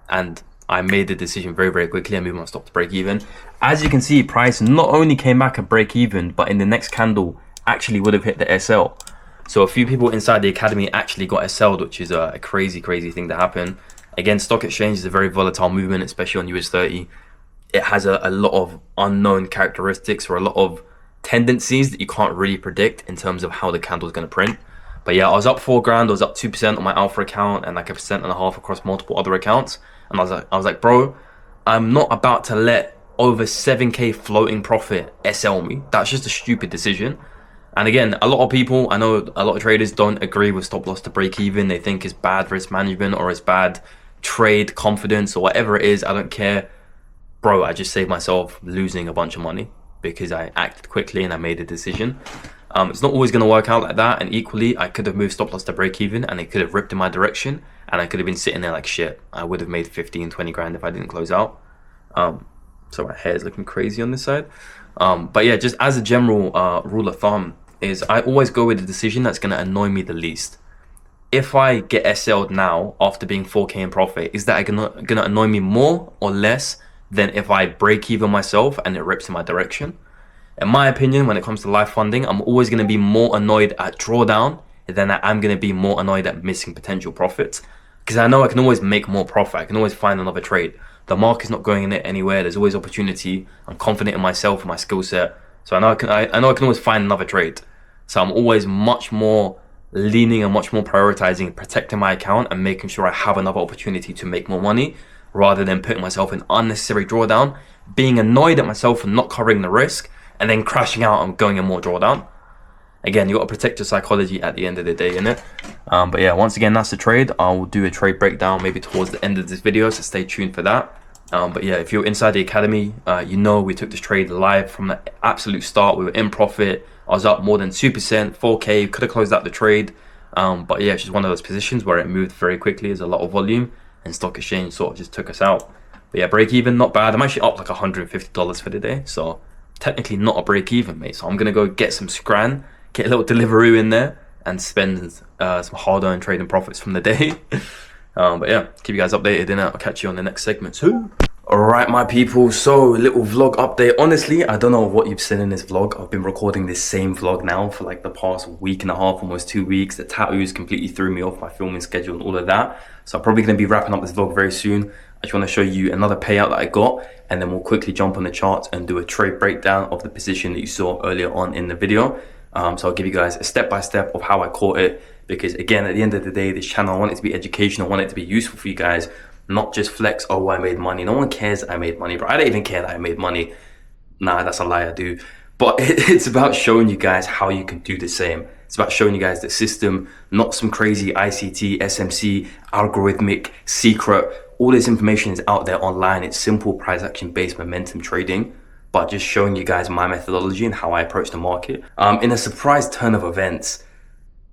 and I made the decision very, very quickly. I moved my stop to break even. As you can see, price not only came back at break even, but in the next candle actually would have hit the SL. So a few people inside the academy actually got SL'd, which is a crazy, crazy thing to happen. Again, stock exchange is a very volatile movement, especially on US 30. It has a lot of unknown characteristics, or a lot of tendencies that you can't really predict in terms of how the candle is going to print. But yeah, I was up 4 grand. I was up 2% on my Alpha account and like 1.5% across multiple other accounts. And I was like, bro, I'm not about to let over 7k floating profit SL me. That's just a stupid decision. And again, a lot of people, I know a lot of traders don't agree with stop loss to break even. They think it's bad risk management, or it's bad trade confidence, or whatever it is. I don't care. Bro, I just saved myself losing a bunch of money because I acted quickly and I made a decision. It's not always going to work out like that. And equally, I could have moved stop loss to break even and it could have ripped in my direction. And I could have been sitting there like shit. I would have made 15, 20 grand if I didn't close out. So my hair is looking crazy on this side. But yeah, just as a general rule of thumb is I always go with the decision that's going to annoy me the least. If I get SL'd now after being 4k in profit, is that going to annoy me more or less than if I break even myself and it rips in my direction? In my opinion, when it comes to live funding, I'm always going to be more annoyed at drawdown than I'm going to be more annoyed at missing potential profits. Because I know I can always make more profit. I can always find another trade. The market's not going in it anywhere. There's always opportunity. I'm confident in myself and my skill set. So I know I can always find another trade. So I'm always much more leaning and much more prioritizing protecting my account and making sure I have another opportunity to make more money, rather than putting myself in unnecessary drawdown, being annoyed at myself for not covering the risk, and then crashing out and going in more drawdown. Again, you got to protect your psychology at the end of the day, innit? But yeah, once again, that's the trade. I will do a trade breakdown maybe towards the end of this video, so stay tuned for that. But yeah, if you're inside the academy, you know we took this trade live from the absolute start. We were in profit. I was up more than 2%, 4k, could have closed out the trade. But yeah, it's just one of those positions where it moved very quickly. There's a lot of volume, and stock exchange sort of just took us out. But yeah, break even, not bad. I'm actually up like $150 for the day, so technically not a break even, mate. So I'm gonna go get some scran, get a little Deliveroo in there, and spend some hard-earned trading profits from the day. But yeah, keep you guys updated, and I'll catch you on the next segment. Alright, my people, so little vlog update. Honestly, I don't know what you've seen in this vlog. I've been recording this same vlog now for like the past week and a half, almost 2 weeks. The tattoos completely threw me off my filming schedule and all of that. So I'm probably going to be wrapping up this vlog very soon. I just want to show you another payout that I got, and then we'll quickly jump on the charts and do a trade breakdown of the position that you saw earlier on in the video. So I'll give you guys a step-by-step of how I caught it, because again, at the end of the day, this channel, I want it to be educational, I want it to be useful for you guys, not just flex, oh, I made money. No one cares that I made money, bro. I don't even care that I made money. Nah, that's a lie, I do. But it's about showing you guys how you can do the same. It's about showing you guys the system, not some crazy ICT, SMC, algorithmic, secret. All this information is out there online. It's simple price action based momentum trading, but just showing you guys my methodology and how I approach the market. In a surprise turn of events,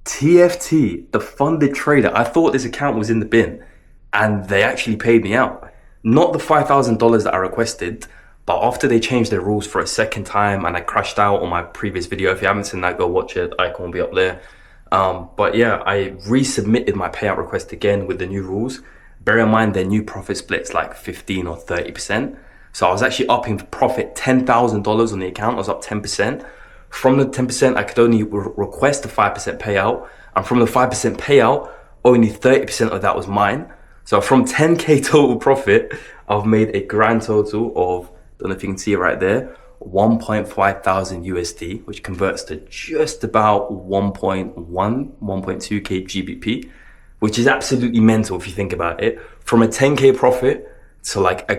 TFT, the funded trader, I thought this account was in the bin, and they actually paid me out. Not the $5,000 that I requested, but after they changed their rules for a second time and I crashed out on my previous video. If you haven't seen that, go watch it. The icon will be up there. But yeah, I resubmitted my payout request again with the new rules. Bear in mind, their new profit split's like 15 or 30%. So I was actually up in profit $10,000 on the account. I was up 10%. From the 10%, I could only request a 5% payout. And from the 5% payout, only 30% of that was mine. So from 10K total profit, I've made a grand total of, don't know if you can see it right there, 1.5 thousand USD, which converts to just about 1.2K GBP, which is absolutely mental if you think about it. From a 10K profit to like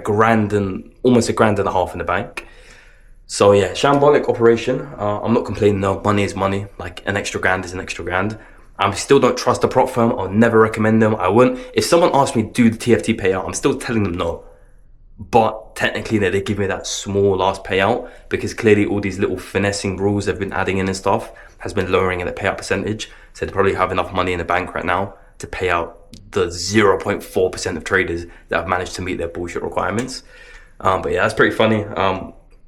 almost a grand and a half in the bank. So yeah, shambolic operation. I'm not complaining, no, money is money. Like an extra grand is an extra grand. I still don't trust the prop firm. I'll never recommend them. I wouldn't. If someone asked me to do the TFT payout, I'm still telling them no. But technically, they give me that small last payout, because clearly all these little finessing rules they've been adding in and stuff has been lowering the payout percentage. So they probably have enough money in the bank right now to pay out the 0.4% of traders that have managed to meet their bullshit requirements. But yeah, that's pretty funny.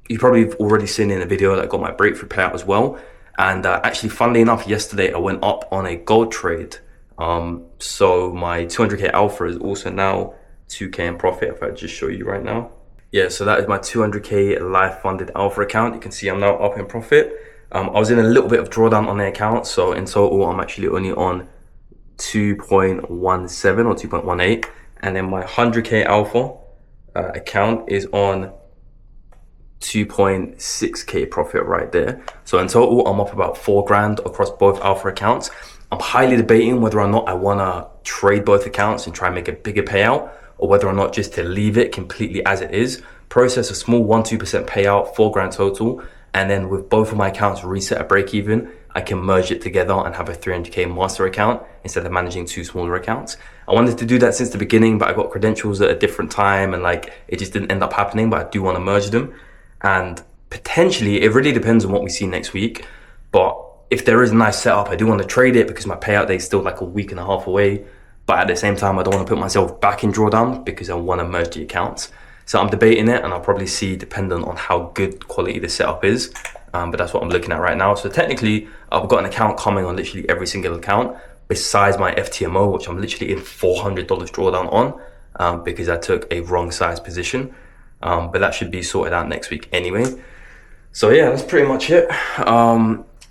You probably have already seen in the video that I got my breakthrough payout as well. And actually, funnily enough, yesterday I went up on a gold trade. So my 200K alpha is also now 2K in profit, if I just show you right now. Yeah, so that is my 200K live funded alpha account. You can see I'm now up in profit. I was in a little bit of drawdown on the account. So in total, I'm actually only on 2.17 or 2.18. And then my 100K alpha account is on 2.6K profit right there. So in total, I'm up about 4 grand across both alpha accounts. I'm highly debating whether or not I want to trade both accounts and try and make a bigger payout, or whether or not just to leave it completely as it is, process a small 1-2% payout, 4 grand total, and then with both of my accounts reset at break even, I can merge it together and have a 300K master account instead of managing 2 smaller accounts. I wanted to do that since the beginning, but I got credentials at a different time and like it just didn't end up happening, but I do want to merge them. And potentially, it really depends on what we see next week. But if there is a nice setup, I do want to trade it because my payout day is still like a week and a half away. But at the same time, I don't want to put myself back in drawdown because I want to merge the accounts. So I'm debating it, and I'll probably see dependent on how good quality the setup is. But that's what I'm looking at right now. So technically, I've got an account coming on literally every single account besides my FTMO, which I'm literally in $400 drawdown on because I took a wrong size position. But that should be sorted out next week anyway. So yeah, that's pretty much it.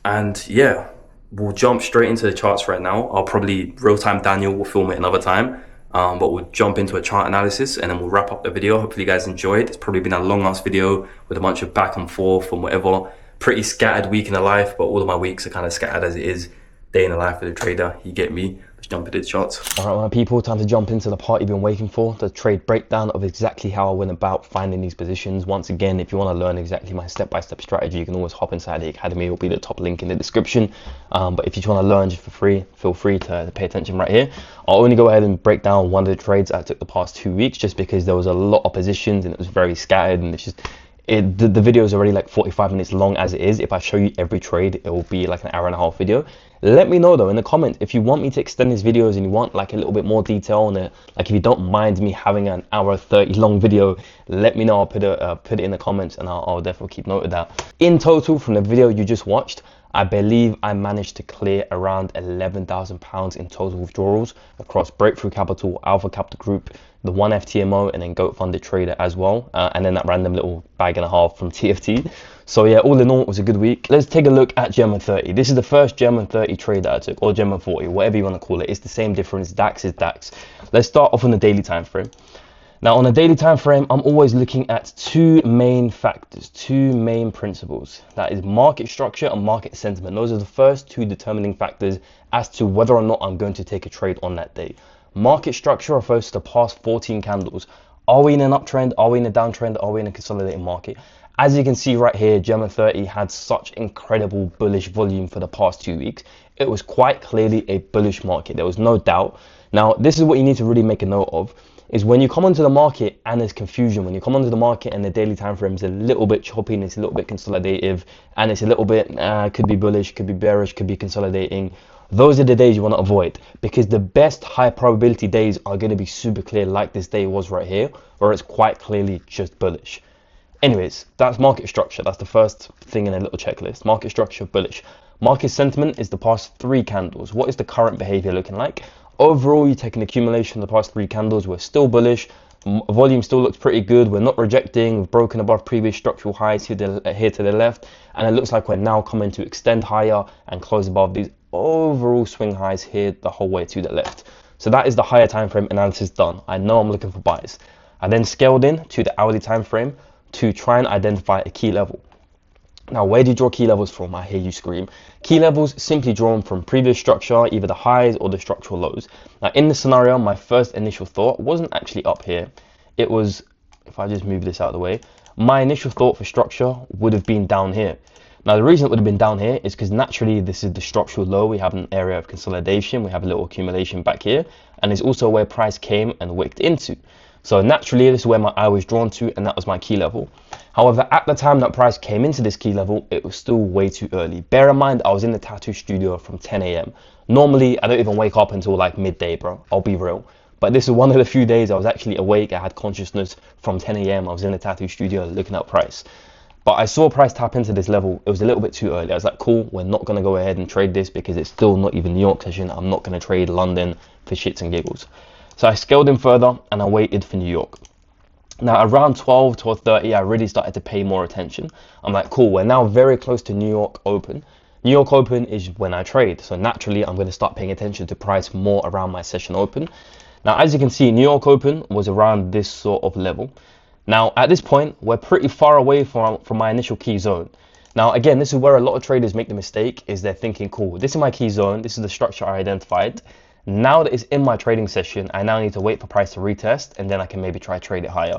And yeah, we'll jump straight into the charts right now. I'll probably real-time Daniel will film it another time, but we'll jump into a chart analysis and then we'll wrap up the video. Hopefully you guys enjoyed. It's probably been a long ass video with a bunch of back and forth and whatever. Pretty scattered week in the life, but all of my weeks are kind of scattered as it is. Day in the life of the trader, you get me. Let's jump into the charts. All right, my people, time to jump into the part you've been waiting for, the trade breakdown of exactly how I went about finding these positions. Once again, if you want to learn exactly my step-by-step strategy, you can always hop inside the academy. It will be the top link in the description. But if you just want to learn just for free, feel free to pay attention right here. I'll only go ahead and break down one of the trades I took the past 2 weeks, just because there was a lot of positions and it was very scattered, and it's just the video is already like 45 minutes long as it is. If I show you every trade, it will be like an hour and a half video, Let me know though in the comments if you want me to extend these videos and you want like a little bit more detail on it. Like if you don't mind me having an hour 30 long video, let me know. I'll put it in the comments, and I'll definitely keep note of that. In total, from the video you just watched, I believe I managed to clear around £11,000 in total withdrawals across Breakthrough Capital, Alpha Capital Group, the one FTMO, and then Goat Funded Trader as well, and then that random little bag and a half from TFT. So yeah, all in all, it was a good week. Let's take a look at German 30. This is the first German 30 trade that I took, or German 40, whatever you want to call it. It's the same difference. DAX is DAX. Let's start off on the daily time frame. Now, on a daily time frame, I'm always looking at two main factors, two main principles. That is market structure and market sentiment. Those are the first two determining factors as to whether or not I'm going to take a trade on that day. Market structure refers to the past 14 candles. Are we in an uptrend? Are we in a downtrend? Are we in a consolidating market? As you can see right here, German 30 had such incredible bullish volume for the past 2 weeks. It was quite clearly a bullish market. There was no doubt. Now, this is what you need to really make a note of, is when you come onto the market and there's confusion, when you come onto the market and the daily time frame is a little bit choppy and it's a little bit consolidative and it's a little bit, could be bullish, could be bearish, could be consolidating. Those are the days you want to avoid, because the best high probability days are going to be super clear, like this day was right here, where it's quite clearly just bullish. Anyways, that's market structure. That's the first thing in a little checklist. Market structure, bullish. Market sentiment is the past 3 candles. What is the current behavior looking like? Overall, you take an accumulation of the past 3 candles. We're still bullish. Volume still looks pretty good. We're not rejecting. We've broken above previous structural highs here to the left. And it looks like we're now coming to extend higher and close above these overall swing highs here the whole way to the left. So that is the higher time frame analysis done. I know I'm looking for buys. I then scaled in to the hourly time frame to try and identify a key level. Now, where do you draw key levels from? I hear you scream. Key levels simply drawn from previous structure, either the highs or the structural lows. Now, in this scenario, my first initial thought wasn't actually up here. It was, if I just move this out of the way, my initial thought for structure would have been down here. Now, the reason it would have been down here is because naturally this is the structural low. We have an area of consolidation. We have a little accumulation back here. And it's also where price came and wicked into. So naturally, this is where my eye was drawn to, and that was my key level. However, at the time that price came into this key level, it was still way too early. Bear in mind, I was in the tattoo studio from 10 a.m. Normally, I don't even wake up until like midday, bro. I'll be real. But this is one of the few days I was actually awake. I had consciousness from 10 a.m. I was in the tattoo studio looking at price. But I saw price tap into this level. It was a little bit too early. I was like, cool, we're not going to go ahead and trade this because it's still not even New York session. I'm not going to trade London for shits and giggles. So I scaled in further and I waited for New York. Now around 12:30, I really started to pay more attention. I'm like, cool, we're now very close to New York Open. New York Open is when I trade. So naturally, I'm going to start paying attention to price more around my session open. Now, as you can see, New York Open was around this sort of level. Now, at this point, we're pretty far away from my initial key zone. Now, again, this is where a lot of traders make the mistake, is they're thinking, cool, this is my key zone. This is the structure I identified. Now that it's in my trading session, I now need to wait for price to retest, and then I can maybe try trade it higher.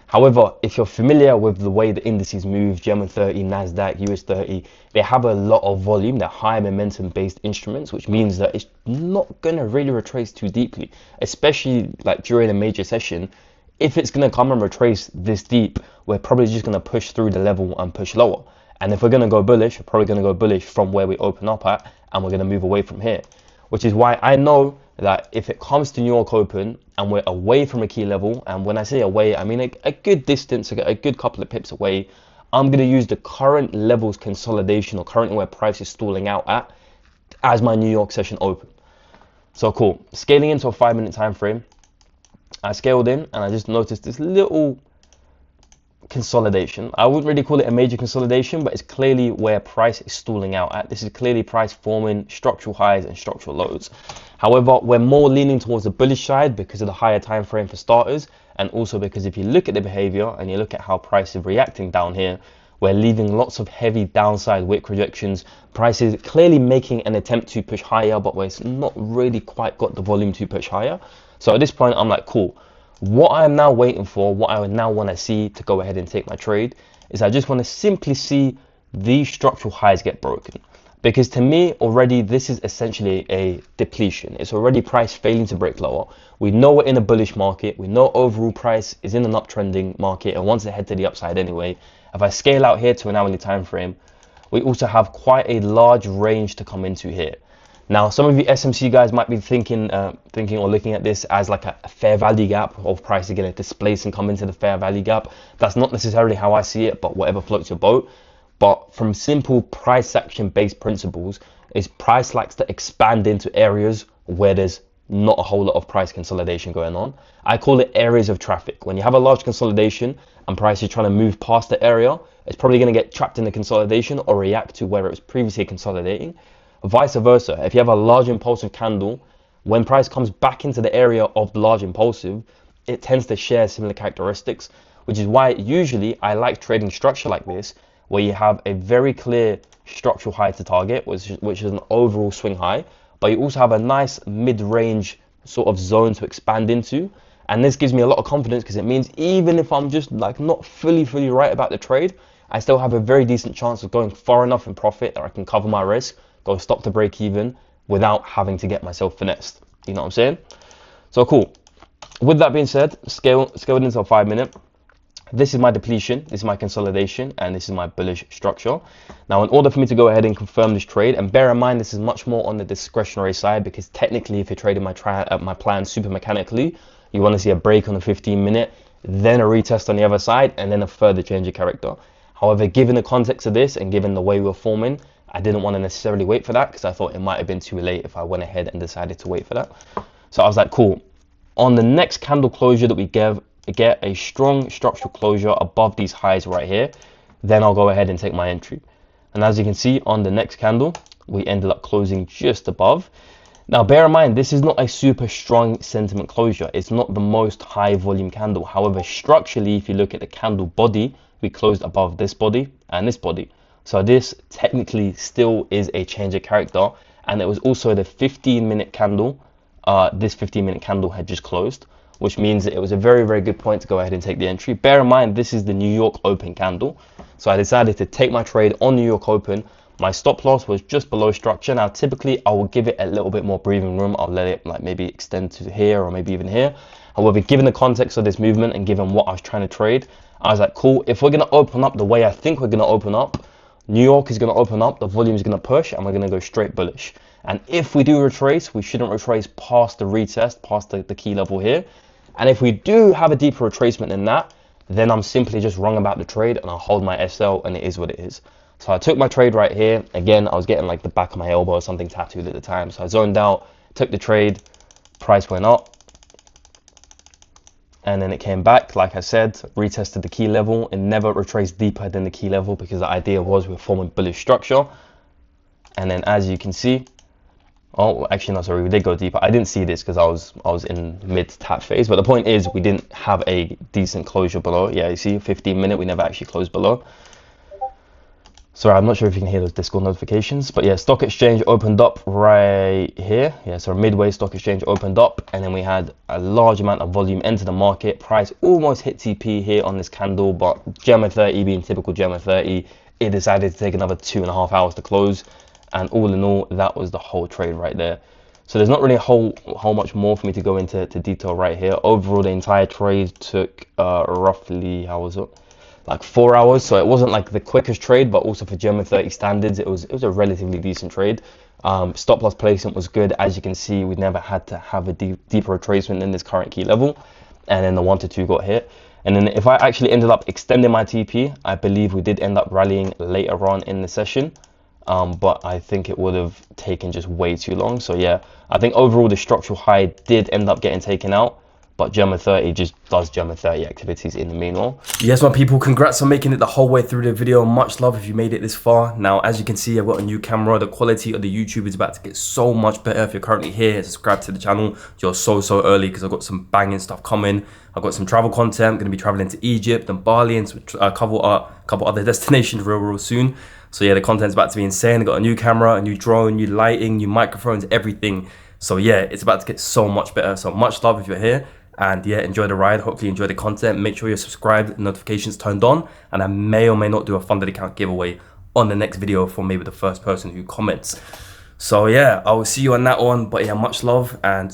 However, if you're familiar with the way the indices move, German 30, NASDAQ, US 30, they have a lot of volume. They're high momentum based instruments, which means that it's not going to really retrace too deeply, especially like during a major session. If it's going to come and retrace this deep, we're probably just going to push through the level and push lower. And if we're going to go bullish, we're probably going to go bullish from where we open up at, and we're going to move away from here. Which is why I know that if it comes to New York Open and we're away from a key level, and when I say away, I mean a good distance, a good couple of pips away, I'm going to use the current levels consolidation, or currently where price is stalling out at, as my New York session open. So cool. Scaling into a 5-minute time frame, I scaled in and I just noticed this little consolidation. I wouldn't really call it a major consolidation, but it's clearly where price is stalling out at. This is clearly price forming structural highs and structural lows. However, we're more leaning towards the bullish side because of the higher time frame for starters, and also because if you look at the behavior and you look at how price is reacting down here, we're leaving lots of heavy downside wick rejections. Price is clearly making an attempt to push higher, but where it's not really quite got the volume to push higher. So at this point, I'm like, cool. What I'm now waiting for, what I would now want to see to go ahead and take my trade, is I just want to simply see these structural highs get broken. Because to me, already, this is essentially a depletion. It's already price failing to break lower. We know we're in a bullish market. We know overall price is in an uptrending market and wants to head to the upside anyway. If I scale out here to an hourly time frame, we also have quite a large range to come into here. Now, some of you SMC guys might be thinking or looking at this as like a fair value gap of price is going to displace and come into the fair value gap. That's not necessarily how I see it, but whatever floats your boat. But from simple price action based principles, is price likes to expand into areas where there's not a whole lot of price consolidation going on. I call it areas of traffic. When you have a large consolidation and price is trying to move past the area, it's probably going to get trapped in the consolidation or react to where it was previously consolidating. Vice versa, if you have a large impulsive candle, when price comes back into the area of the large impulsive, it tends to share similar characteristics, which is why usually I like trading structure like this, where you have a very clear structural high to target, which is an overall swing high, but you also have a nice mid-range sort of zone to expand into. And this gives me a lot of confidence because it means even if I'm just like not fully right about the trade, I still have a very decent chance of going far enough in profit that I can cover my risk, go stop to break even without having to get myself finessed. You know what I'm saying? So cool. With that being said, scaled into a 5 minute. This is my depletion, this is my consolidation, and this is my bullish structure. Now, in order for me to go ahead and confirm this trade, and bear in mind this is much more on the discretionary side, because technically if you're trading my plan super mechanically, you want to see a break on the 15 minute, then a retest on the other side, and then a further change of character. However, given the context of this and given the way we're forming, I didn't want to necessarily wait for that because I thought it might have been too late if I went ahead and decided to wait for that. So I was like, cool. On the next candle closure that we get a strong structural closure above these highs right here, then I'll go ahead and take my entry. And as you can see on the next candle, we ended up closing just above. Now, bear in mind, this is not a super strong sentiment closure. It's not the most high volume candle. However, structurally, if you look at the candle body, we closed above this body and this body. So this technically still is a change of character. And it was also the 15-minute candle. This 15-minute candle had just closed, which means that it was a very good point to go ahead and take the entry. Bear in mind, this is the New York Open candle. So I decided to take my trade on New York Open. My stop loss was just below structure. Now, typically, I will give it a little bit more breathing room. I'll let it like maybe extend to here or maybe even here. However, given the context of this movement and given what I was trying to trade, I was like, cool, if we're going to open up the way I think we're going to open up, New York is going to open up, the volume is going to push, and we're going to go straight bullish. And if we do retrace, we shouldn't retrace past the retest, past the key level here. And if we do have a deeper retracement than that, then I'm simply just wrong about the trade and I'll hold my SL and it is what it is. So I took my trade right here. Again, I was getting like the back of my elbow or something tattooed at the time. So I zoned out, took the trade, price went up. And then it came back, like I said, retested the key level and never retraced deeper than the key level because the idea was we're forming bullish structure. And then as you can see, oh, actually, no, sorry, we did go deeper. I didn't see this because I was in mid tap phase. But the point is, we didn't have a decent closure below. Yeah, you see, 15 minute, we never actually closed below. Sorry, I'm not sure if you can hear those Discord notifications. But yeah, stock exchange opened up right here. Yeah, so midway stock exchange opened up. And then we had a large amount of volume enter the market. Price almost hit TP here on this candle. But Gemma 30 being typical Gemma 30, it decided to take another 2.5 hours to close. And all in all, that was the whole trade right there. So there's not really a whole much more for me to go into detail right here. Overall, the entire trade took roughly, how was it? Like 4 hours. So it wasn't like the quickest trade, but also for German 30 standards, it was a relatively decent trade. Stop loss placement was good. As you can see, we never had to have a deeper retracement than this current key level. And then the 1 to 2 got hit. And then if I actually ended up extending my TP, I believe we did end up rallying later on in the session. But I think it would have taken just way too long. So yeah, I think overall the structural high did end up getting taken out, but Gemma 30 just does Gemma 30 activities in the meanwhile. Yes, my people, congrats on making it the whole way through the video. Much love if you made it this far. Now, as you can see, I've got a new camera. The quality of the YouTube is about to get so much better. If you're currently here, subscribe to the channel. You're so early because I've got some banging stuff coming. I've got some travel content. I'm going to be traveling to Egypt and Bali and a couple other destinations real soon. So yeah, the content's about to be insane. I got a new camera, a new drone, new lighting, new microphones, everything. So yeah, it's about to get so much better. So much love if you're here. And yeah, enjoy the ride. Hopefully enjoy the content. Make sure you're subscribed, notifications turned on. And I may or may not do a funded account giveaway on the next video for maybe the first person who comments. So yeah, I will see you on that one. But yeah, much love and